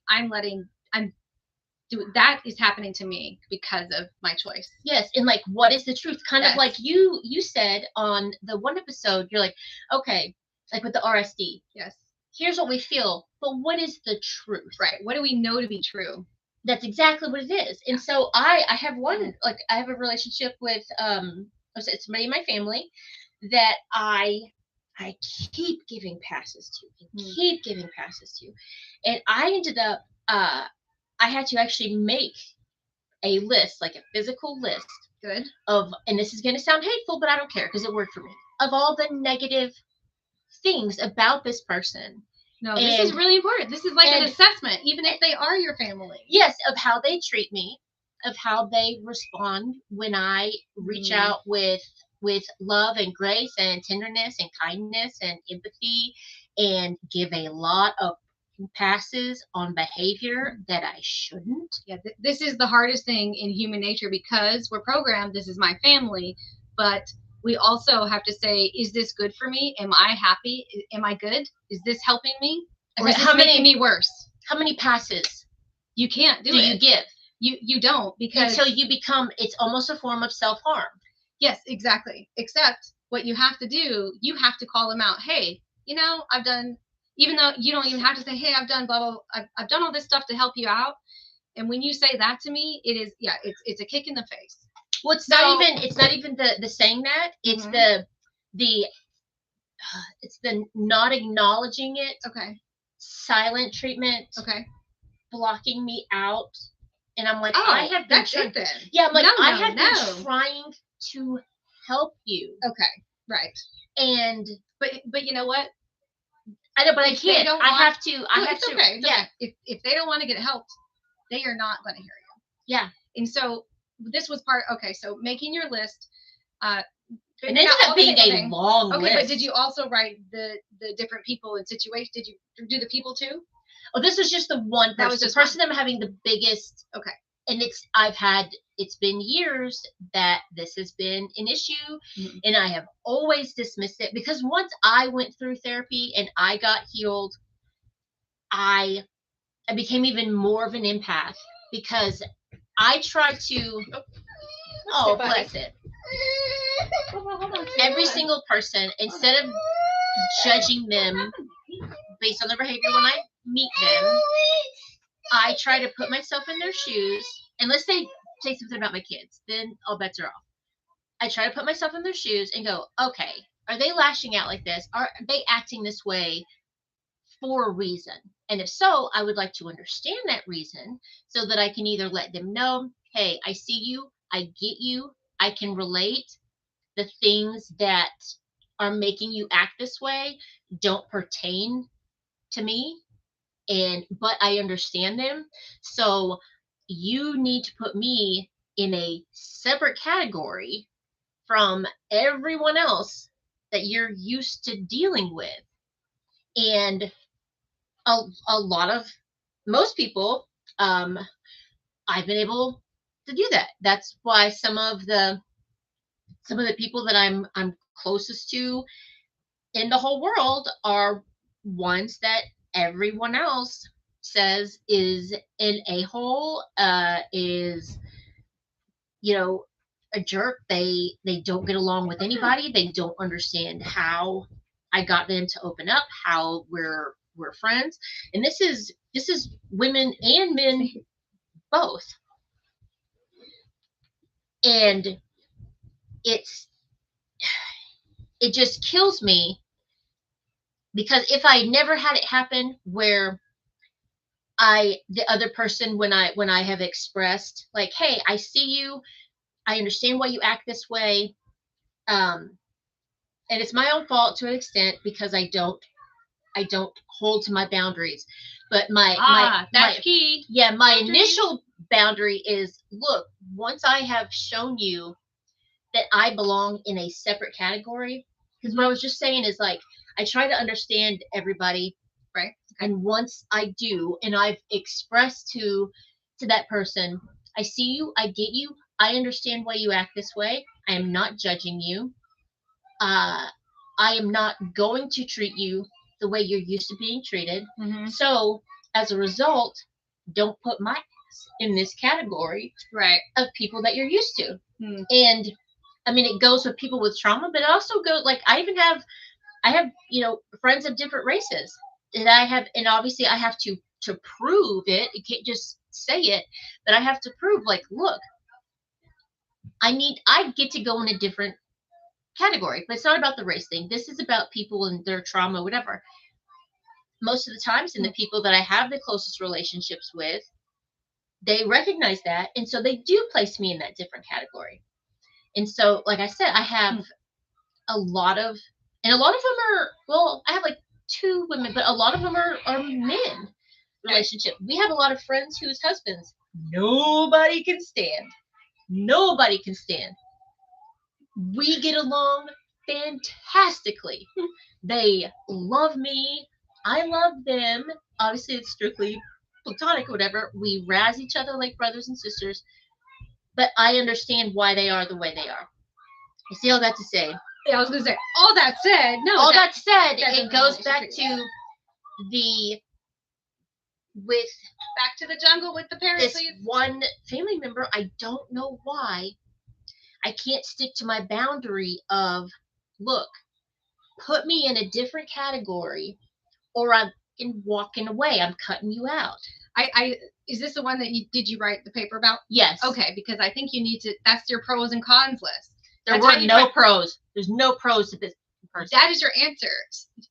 that is happening to me because of my choice. Yes, and like, what is the truth? Kind of like you said on the one episode, you're like, okay, like with the RSD. Yes. Here's what we feel, but what is the truth? Right. What do we know to be true? That's exactly what it is. And so I have one, like, I have a relationship with somebody in my family that I keep giving passes to, and I ended up I had to actually make a list, like a physical list. Good. Of, and this is going to sound hateful, but I don't care because it worked for me, of all the negative things about this person. No, this is really important. This is like an assessment, even if they are your family. Yes, of how they treat me, of how they respond when I reach out with love and grace and tenderness and kindness and empathy, and give a lot of passes on behavior that I shouldn't. Yeah, this is the hardest thing in human nature because we're programmed, this is my family, but we also have to say, is this good for me? Am I happy? Am I good? Is this helping me? Or is this making me worse? How many passes you can't do you give? You don't, because until you become, it's almost a form of self-harm. Yes, exactly. Except what you have to do, you have to call them out. Hey, I've done, even though you don't even have to say, hey, I've done blah, blah, blah. I've done all this stuff to help you out. And when you say that to me, it is, it's a kick in the face. Well, it's not even the saying that. It's it's the not acknowledging it. Okay. Silent treatment. Okay. Blocking me out. And I'm like, oh, I have been that's it then. Yeah, I'm like, I have been trying to help you. Okay. Right. And but you know what? I know, but I can't. I have to. Okay. Yeah. If they don't want to get helped, they are not going to hear you. Yeah. And so this was so making your list, it ended up being a long list. But did you also write the different people and situations? Did you do the people too? Oh, this was just the one person. That was the person I'm having the biggest. Okay. And it's been years that this has been an issue, and I have always dismissed it, because once I went through therapy and I got healed, I became even more of an empath, because I tried to, bless it. Every single person, instead of judging them based on their behavior when I meet them, I try to put myself in their shoes, unless they say something about my kids, then all bets are off. I try to put myself in their shoes and go, okay, are they lashing out like this? Are they acting this way for a reason? And if so, I would like to understand that reason so that I can either let them know, hey, I see you, I get you, I can relate. The things that are making you act this way don't pertain to me, but I understand them. So you need to put me in a separate category from everyone else that you're used to dealing with. And most people, I've been able to do that. That's why some of the people that I'm closest to in the whole world are ones that everyone else says is an a-hole, is, a jerk. They don't get along with anybody. They don't understand how I got them to open up, how we're we're friends, and this is women and men both, and it just kills me, because if I never had it happen where the other person, when I have expressed like, hey, I see you, I understand why you act this way, and it's my own fault to an extent, because I don't hold to my boundaries. But that's key. Yeah, my initial boundary is, look, once I have shown you that I belong in a separate category, because what I was just saying is, like, I try to understand everybody, right? Okay. And once I do, and I've expressed to that person, I see you, I get you, I understand why you act this way. I am not judging you. I am not going to treat you the way you're used to being treated. Mm-hmm. So as a result, don't put my ass in this category, right, of people that you're used to. Mm. And I mean, it goes with people with trauma, but it also goes, like, I have, friends of different races, and and obviously I have to prove it. You can't just say it, but I have to prove, like, look, I get to go in a different category, but it's not about the race thing. This is about people and their trauma, whatever. Most of the times, and the people that I have the closest relationships with, they recognize that, and so they do place me in that different category. And so, like I said, I have a lot of them are, well, I have like 2 women, but a lot of them are men relationship. We have a lot of friends whose husbands nobody can stand. Nobody can stand. We get along fantastically. They love me. I love them. Obviously, it's strictly platonic or whatever. We razz each other like brothers and sisters. But I understand why they are the way they are. You see all that to say? Yeah, I was going to say, all that said, no. All that said, it goes back to back to the jungle with the parents. This one family member, I don't know why, I can't stick to my boundary of, look, put me in a different category, or I'm walking away. I'm cutting you out. Is this the one that did you write the paper about? Yes. Okay, because I think you need to, that's your pros and cons list. There were no pros. There's no pros to this person. That is your answer.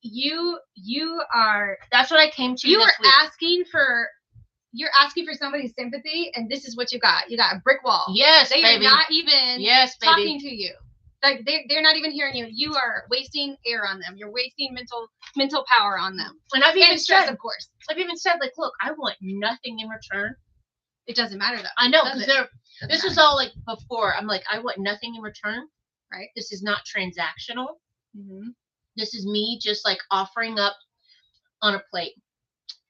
You are. That's what I came to. You are asking for. You're asking for somebody's sympathy, and this is what you got. You got a brick wall. Yes, they baby. are not even talking baby. to you. Like they're not even hearing you. You are wasting air on them. You're wasting mental power on them. And I've even stress, of course. I've even said, like, look, I want nothing in return. It doesn't matter though. I know, because this was all like before. I'm like, I want nothing in return. Right. This is not transactional. Mm-hmm. This is me just like offering up on a plate.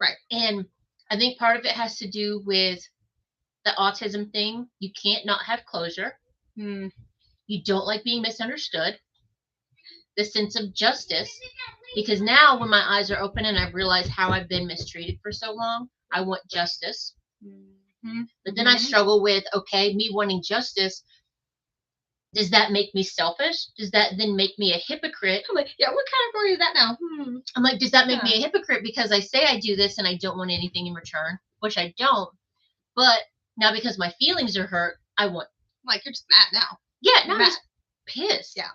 Right. And I think part of it has to do with the autism thing. You can't not have closure. Mm. You don't like being misunderstood. The sense of justice. Because now when my eyes are open and I've realized how I've been mistreated for so long, I want justice. Mm-hmm. But then I struggle with, okay, me wanting justice, does that make me selfish? Does that then make me a hypocrite? I'm like, yeah, what category is that now? I'm like, does that make me a hypocrite because I say I do this and I don't want anything in return? Which I don't. But now because my feelings are hurt, I want. Like, you're just mad now. Yeah, now I'm just pissed. Yeah.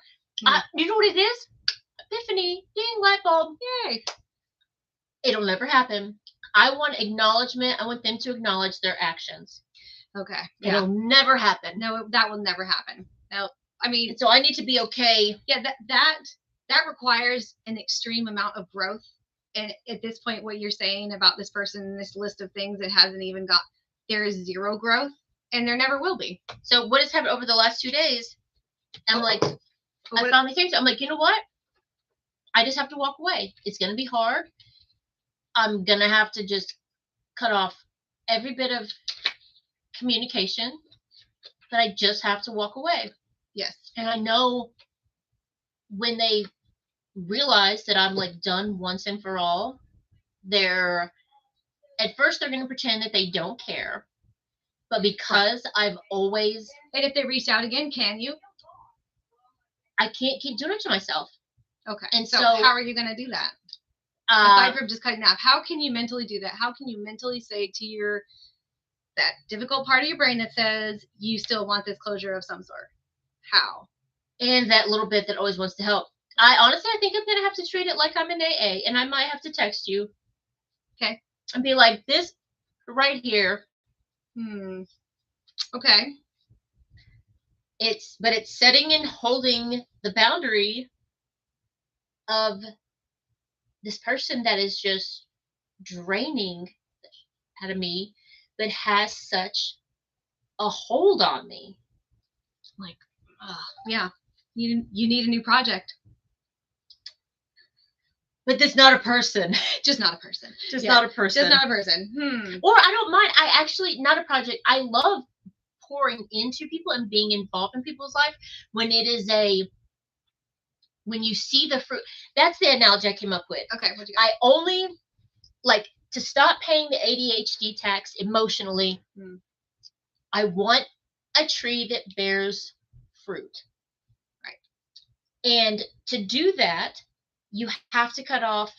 You know what it is? Epiphany. Ding, light bulb. Yay. It'll never happen. I want acknowledgement. I want them to acknowledge their actions. Okay. Yeah. It'll never happen. No, that will never happen. No, I mean, so I need to be okay. Yeah, that requires an extreme amount of growth. And at this point, what you're saying about this person, this list of things that hasn't even got, there is zero growth, and there never will be. So what has happened over the last 2 days? I'm like, I finally think so. I'm like, you know what? I just have to walk away. It's going to be hard. I'm going to have to just cut off every bit of communication, but I just have to walk away. Yes. And I know when they realize that I'm like done once and for all, at first they're going to pretend that they don't care. But because I've always. And if they reach out again, can you? I can't keep doing it to myself. Okay. And so how are you going to do that? Aside from just cutting off, how can you mentally do that? How can you mentally say to that difficult part of your brain that says you still want this closure of some sort? How? And that little bit that always wants to help. I think I'm gonna have to treat it like I'm in AA, and I might have to text you. Okay. And be like, this right here. Okay. It's setting and holding the boundary of this person that is just draining out of me, but has such a hold on me. Like, yeah, you need a new project. But that's not a person. Just not a person. Just not a person. Just not a person. Or I don't mind. I actually, not a project. I love pouring into people and being involved in people's life when it is when you see the fruit. That's the analogy I came up with. Okay. What you got? I only, like, to stop paying the ADHD tax emotionally, I want a tree that bears fruit. Right. And to do that, you have to cut off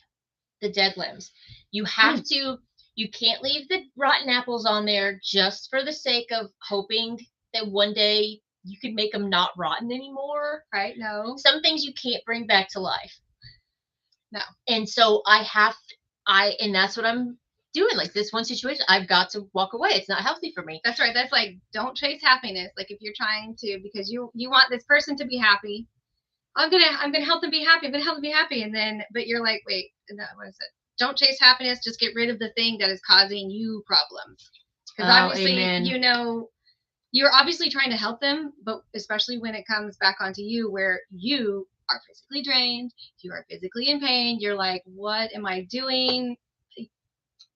the dead limbs. You have to, you can't leave the rotten apples on there just for the sake of hoping that one day you can make them not rotten anymore. Right? No. Some things you can't bring back to life. No. And so and that's what I'm doing. Like, this one situation, I've got to walk away. It's not healthy for me. That's right. That's like, don't chase happiness. Like, if you're trying to, because you want this person to be happy, I'm gonna help them be happy. I'm gonna help them be happy. And then, but you're like, wait, what is it? Don't chase happiness. Just get rid of the thing that is causing you problems. Because obviously, amen. You're obviously trying to help them, but especially when it comes back onto you, where you are physically drained, you are physically in pain. You're like, what am I doing?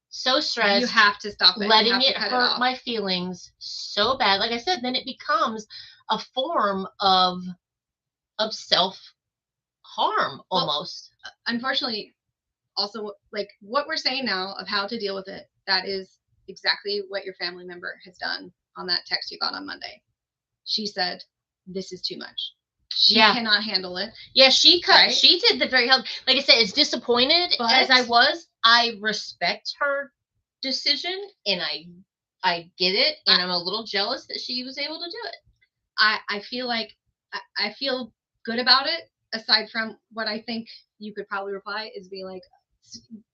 So stressed. You have to stop it. Letting it hurt my feelings so bad. Like I said, then it becomes a form of self-harm almost. Well, unfortunately, also, like, what we're saying now of how to deal with it, that is exactly what your family member has done on that text you got on Monday. She said, this is too much. She cannot handle it. Yeah, she did the very help. Like I said, as disappointed as I was, I respect her decision, and I get it, and I'm a little jealous that she was able to do it. I feel like I feel good about it, aside from what I think you could probably reply is be like,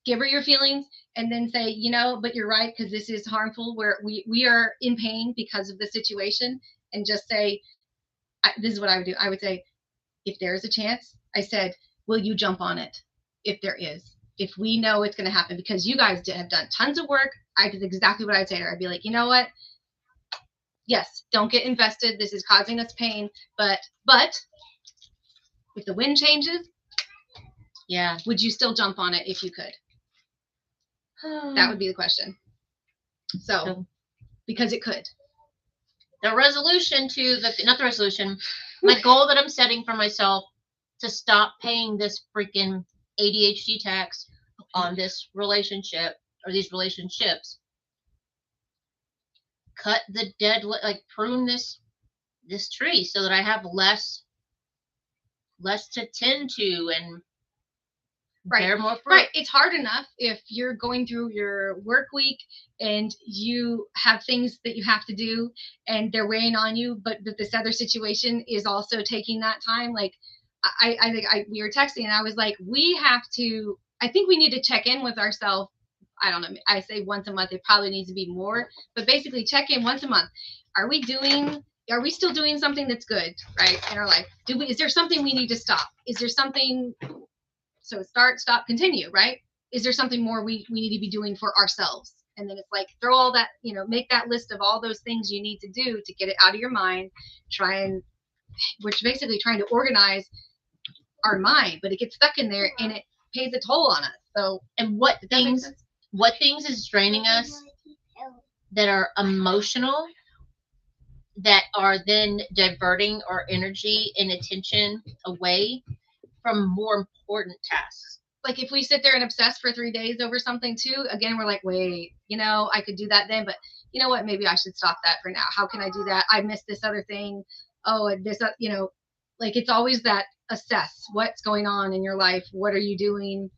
give her your feelings and then say, but you're right, because this is harmful, where we are in pain because of the situation, and just say, this is what I would do. I would say, if there is a chance, I said, will you jump on it? If there is, if we know it's going to happen, because you guys have done tons of work. I did exactly what I'd say to her. I'd be like, you know what? Yes, don't get invested. This is causing us pain, but if the wind changes, would you still jump on it if you could? That would be the question. So, because it could. The resolution my goal that I'm setting for myself to stop paying this freaking ADHD tax on this relationship or these relationships. Cut the dead, like, prune this tree so that I have less to tend to and bear more fruit. Right. It's hard enough if you're going through your work week and you have things that you have to do and they're weighing on you, but this other situation is also taking that time. Like, I think we were texting and I was like, I think we need to check in with ourselves. I don't know. I say once a month. It probably needs to be more, but basically check in once a month. Are we still doing something that's good, right, in our life? Is there something we need to stop? Is there something? So start, stop, continue, right? Is there something more we need to be doing for ourselves? And then it's like, throw all that, make that list of all those things you need to do to get it out of your mind. Which basically trying to organize our mind, but it gets stuck in there and it pays a toll on us. So, and what things is draining us that are emotional, that are then diverting our energy and attention away from more important tasks. Like, if we sit there and obsess for 3 days over something too, again, we're like, wait, I could do that then, but you know what? Maybe I should stop that for now. How can I do that? I missed this other thing. Oh, this, like, it's always that assess what's going on in your life. What are you doing?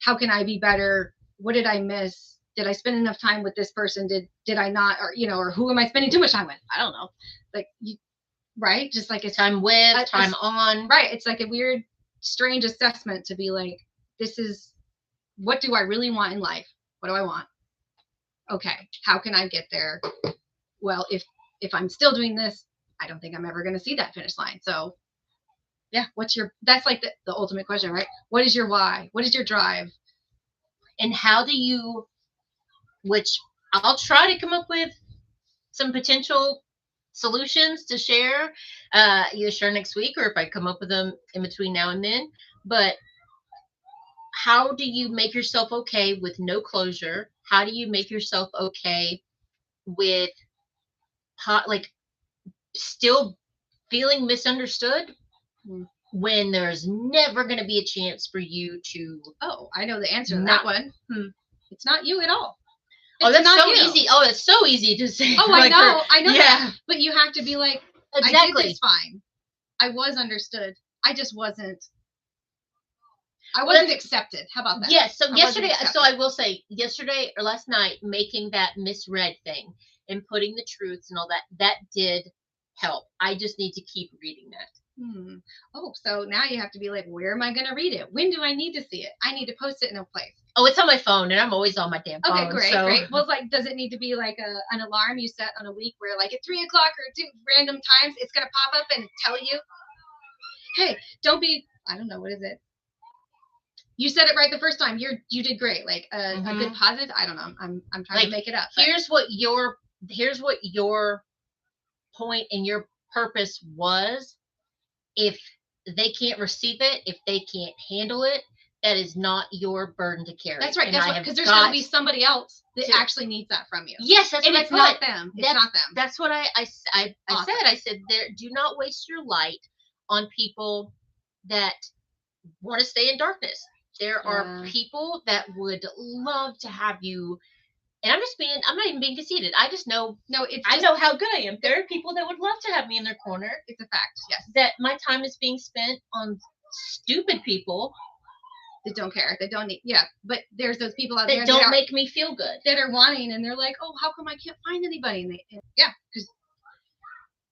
how can I be better? What did I miss? Did I spend enough time with this person? Did I not? Or, or who am I spending too much time with? I don't know. Like, right? Just like it's time with, time on. Right. It's like a weird, strange assessment to be like, this is, what do I really want in life? What do I want? Okay. How can I get there? Well, if I'm still doing this, I don't think I'm ever going to see that finish line. So yeah, that's like the ultimate question, right? What is your why? What is your drive? And how do you, which I'll try to come up with some potential solutions to share, either share next week or if I come up with them in between now and then. But how do you make yourself okay with no closure? How do you make yourself okay with like still feeling misunderstood when there's never going to be a chance for you to? Oh, I know the answer to that one. It's not you at all. Oh, that's so easy. Oh, it's so easy to say. Oh, I know. I know yeah. that. But you have to be like, exactly. I did this fine. I was understood. I just wasn't. I wasn't accepted. How about that? Yes. So yesterday, so I will say yesterday or last night, making that misread thing and putting the truths and all that did help. I just need to keep reading that. Oh, so now you have to be like, where am I going to read it? When do I need to see it? I need to post it in a place. Oh, it's on my phone, and I'm always on my damn phone. Okay, great, great. Well, like, does it need to be like an alarm you set on a week where, like, at 3 o'clock or 2 random times, it's going to pop up and tell you, hey, don't be, I don't know, what is it? You said it right the first time. You did great. Like a good positive. I don't know. I'm trying to make it up. But here's what your point and your purpose was. If they can't receive it, if they can't handle it, that is not your burden to carry. That's right. That's right. Because there's going to be somebody else that actually needs that from you. Yes, that's and what it's not them. It's not them. That's what I said. I said, there. Do not waste your light on people that want to stay in darkness. There are people that would love to have you, and I'm not even being conceited. I just know, I know how good I am. There are people that would love to have me in their corner. It's a fact, yes. That my time is being spent on stupid people that don't care, that don't need, but there's those people out there that don't make me feel good. That are wanting, and they're like, oh, how come I can't find anybody? And because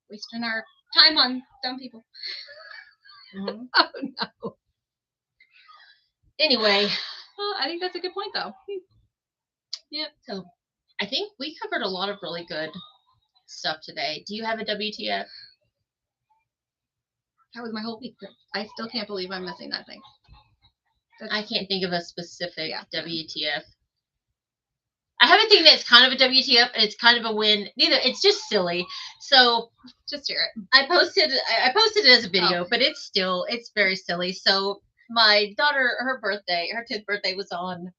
wasting our time on dumb people. Oh, no. Anyway, well, I think that's a good point, though. Yeah. So, I think we covered a lot of really good stuff today. Do you have a WTF? That was my whole week. I still can't believe I'm missing that thing. I can't think of a specific WTF. I have a thing that's kind of a WTF, and it's kind of a win. Neither. It's just silly. So just share it. I posted it as a video, but it's very silly. So my daughter, her 10th birthday was on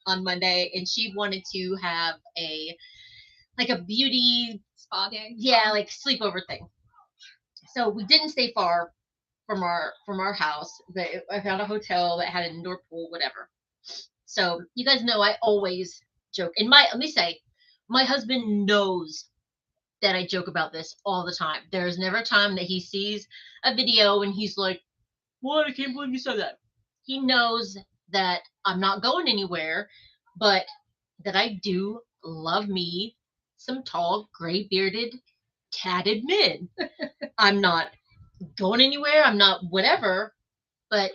Monday, and she wanted to have a beauty spa day. Yeah, like sleepover thing. So we didn't stay far from our house, but I found a hotel that had an indoor pool, whatever. So you guys know I always joke, and let me say, my husband knows that I joke about this all the time. There's never a time that he sees a video and he's like, "What? I can't believe you said that." He knows that I'm not going anywhere, but that I do love me some tall, gray bearded, tatted men. I'm not going anywhere. I'm not whatever, but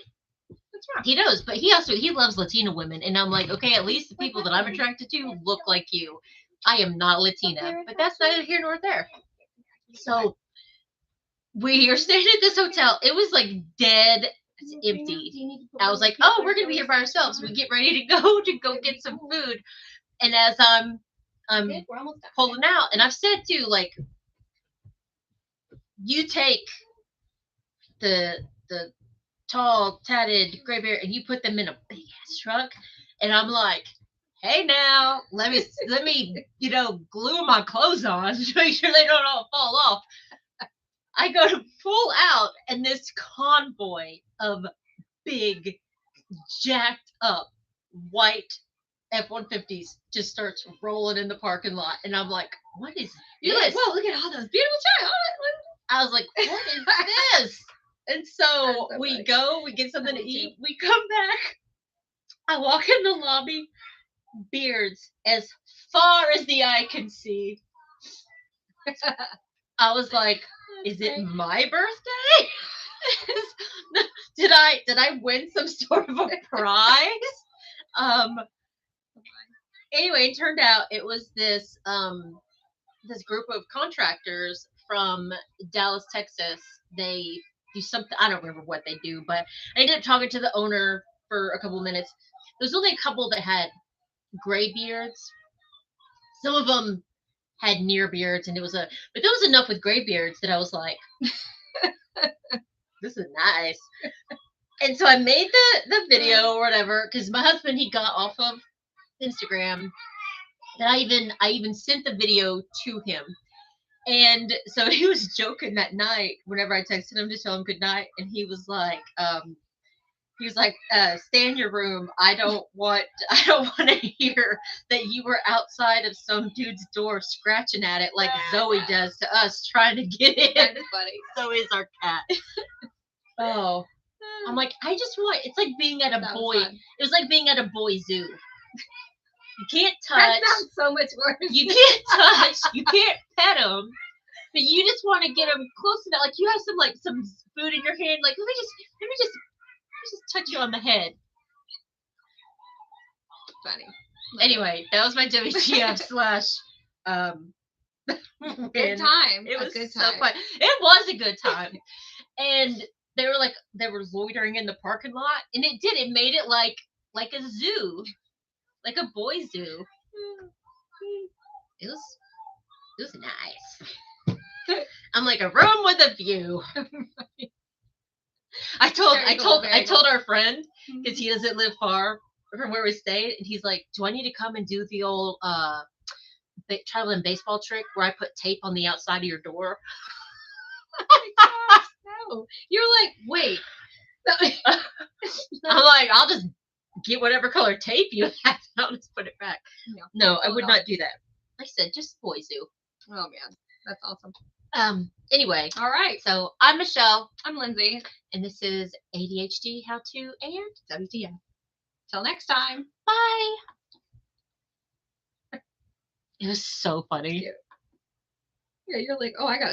that's right. He knows, but he loves Latina women, and I'm like, okay, at least the people that I'm attracted to look like you. I am not Latina, but that's neither here nor there. So we are staying at this hotel. It was like dead empty. I was like, oh, we're gonna be here by ourselves. We get ready to go get some food, and as I'm pulling out, and I've said too, like, you take the tall, tatted, gray beard, and you put them in a big ass truck, and I'm like, hey now, let me glue my clothes on to make sure they don't all fall off. I go to pull out, and this convoy of big, jacked up white F-150s just starts rolling in the parking lot, and I'm like, what is You're this? like, whoa, look at all those beautiful children. I was like, what is this? And so we go, we get something to eat, we come back, I walk in the lobby, beards as far as the eye can see. I was like, is it my birthday? did I win some sort of a prize? Anyway, it turned out it was this group of contractors from Dallas, Texas. They do something, I don't remember what they do, but I ended up talking to the owner for a couple of minutes. There was only a couple that had gray beards. Some of them had near beards, and but there was enough with gray beards that I was like, this is nice. And so I made the video or whatever, because my husband, he got off of Instagram, and I even sent the video to him. And so he was joking that night whenever I texted him to tell him good night, and he was like, stay in your room. I don't want to hear that you were outside of some dude's door scratching at it like Zoe does to us trying to get in. That is funny. Zoe's our cat. Oh, I'm like, it's like being at a boy. It was like being at a boy zoo. You can't touch. That sounds so much worse. You can't touch. You can't pet them. But you just want to get them close enough. Like you have some food in your hand. Like let me just touch you on the head. Funny. Anyway, that was my WTF slash. Good time. It was good so time. fun. It was a good time, and they were loitering in the parking lot, and it made it like a zoo, like a boy zoo. It was nice. I'm like a room with a view. I told our friend, because he doesn't live far from where we stayed, and he's like, do I need to come and do the old traveling baseball trick where I put tape on the outside of your door? Oh my gosh, no. You're like, wait. I'm like, I'll just get whatever color tape you have. I'll just put it back. No, I would not do that. Like I said, just boy zoo. Oh man, that's awesome. Anyway. All right. So I'm Michelle. I'm Lindsay. And this is ADHD How To and WTF. Till next time. Bye. It was so funny. Yeah, you're like, oh, I got